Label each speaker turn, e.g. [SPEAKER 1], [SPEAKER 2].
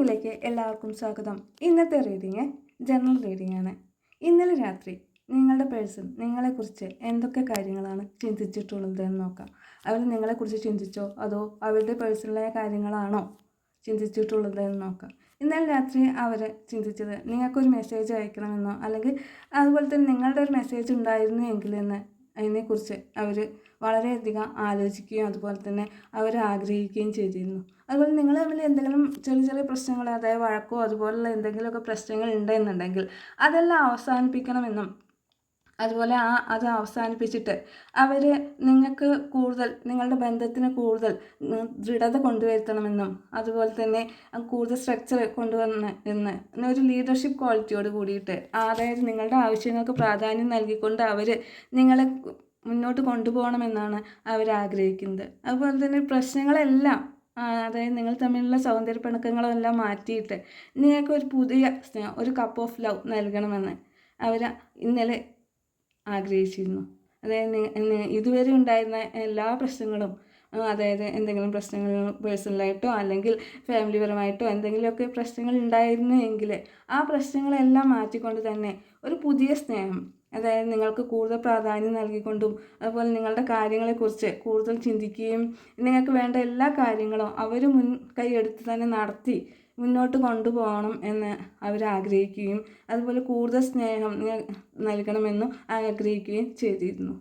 [SPEAKER 1] റീഡിങ്ങിലേക്ക് എല്ലാവർക്കും സ്വാഗതം. ഇന്നത്തെ റീഡിങ് ജനറൽ റീഡിംഗ് ആണ്. ഇന്നലെ രാത്രി നിങ്ങളുടെ പേഴ്സൺ നിങ്ങളെക്കുറിച്ച് എന്തൊക്കെ കാര്യങ്ങളാണ് ചിന്തിച്ചിട്ടുള്ളതെന്ന് നോക്കാം. അവർ നിങ്ങളെക്കുറിച്ച് ചിന്തിച്ചോ അതോ അവരുടെ പേഴ്സണലായ കാര്യങ്ങളാണോ ചിന്തിച്ചിട്ടുള്ളതെന്ന് നോക്കാം. ഇന്നലെ രാത്രി അവർ ചിന്തിച്ചത് നിങ്ങൾക്കൊരു മെസ്സേജ് അയക്കണമെന്നോ അല്ലെങ്കിൽ അതുപോലെ തന്നെ നിങ്ങളുടെ ഒരു മെസ്സേജ് ഉണ്ടായിരുന്നു എങ്കിലെന്ന് അതിനെക്കുറിച്ച് അവർ വളരെയധികം ആലോചിക്കുകയും അതുപോലെ തന്നെ അവർ ആഗ്രഹിക്കുകയും ചെയ്തിരുന്നു. അതുപോലെ നിങ്ങൾ തമ്മിൽ എന്തെങ്കിലും ചെറിയ ചെറിയ പ്രശ്നങ്ങൾ, അതായത് വഴക്കോ അതുപോലുള്ള എന്തെങ്കിലുമൊക്കെ പ്രശ്നങ്ങൾ ഉണ്ടെന്നുണ്ടെങ്കിൽ അതെല്ലാം അവസാനിപ്പിക്കണമെന്നും അതുപോലെ അത് അവസാനിപ്പിച്ചിട്ട് അവർ നിങ്ങൾക്ക് കൂടുതൽ നിങ്ങളുടെ ബന്ധത്തിന് കൂടുതൽ ദൃഢത കൊണ്ടുവരുത്തണമെന്നും അതുപോലെ തന്നെ കൂടുതൽ സ്ട്രക്ചർ കൊണ്ടുവന്ന് ഒരു ലീഡർഷിപ്പ് ക്വാളിറ്റിയോട് കൂടിയിട്ട്, അതായത് നിങ്ങളുടെ ആവശ്യങ്ങൾക്ക് പ്രാധാന്യം നൽകിക്കൊണ്ട് അവർ നിങ്ങളെ മുന്നോട്ട് കൊണ്ടുപോകണമെന്നാണ് അവർ ആഗ്രഹിക്കുന്നത്. അതുപോലെ തന്നെ പ്രശ്നങ്ങളെല്ലാം, അതായത് നിങ്ങൾ തമ്മിലുള്ള സൗന്ദര്യ പിണക്കങ്ങളെല്ലാം മാറ്റിയിട്ട് നിങ്ങൾക്കൊരു പുതിയ സ്നേഹം, ഒരു കപ്പ് ഓഫ് ലവ് നൽകണമെന്ന് അവർ ഇന്നലെ ആഗ്രഹിച്ചിരുന്നു. അതായത് ഇതുവരെ ഉണ്ടായിരുന്ന എല്ലാ പ്രശ്നങ്ങളും, അതായത് എന്തെങ്കിലും പ്രശ്നങ്ങൾ പേഴ്സണലായിട്ടോ അല്ലെങ്കിൽ ഫാമിലി പരമായിട്ടോ എന്തെങ്കിലുമൊക്കെ പ്രശ്നങ്ങൾ ഉണ്ടായിരുന്നു എങ്കിൽ ആ പ്രശ്നങ്ങളെല്ലാം മാറ്റിക്കൊണ്ട് തന്നെ ഒരു പുതിയ സ്നേഹം, അതായത് നിങ്ങൾക്ക് കൂടുതൽ പ്രാധാന്യം നൽകിക്കൊണ്ടും അതുപോലെ നിങ്ങളുടെ കാര്യങ്ങളെക്കുറിച്ച് കൂടുതൽ ചിന്തിക്കുകയും നിങ്ങൾക്ക് വേണ്ട എല്ലാ കാര്യങ്ങളും അവർ മുൻകൈ എടുത്ത് തന്നെ നടത്തി മുന്നോട്ട് കൊണ്ടുപോകണം എന്ന് അവർ ആഗ്രഹിക്കുകയും അതുപോലെ കൂടുതൽ സ്നേഹം നൽകണമെന്നും ആഗ്രഹിക്കുകയും ചെയ്തിരുന്നു.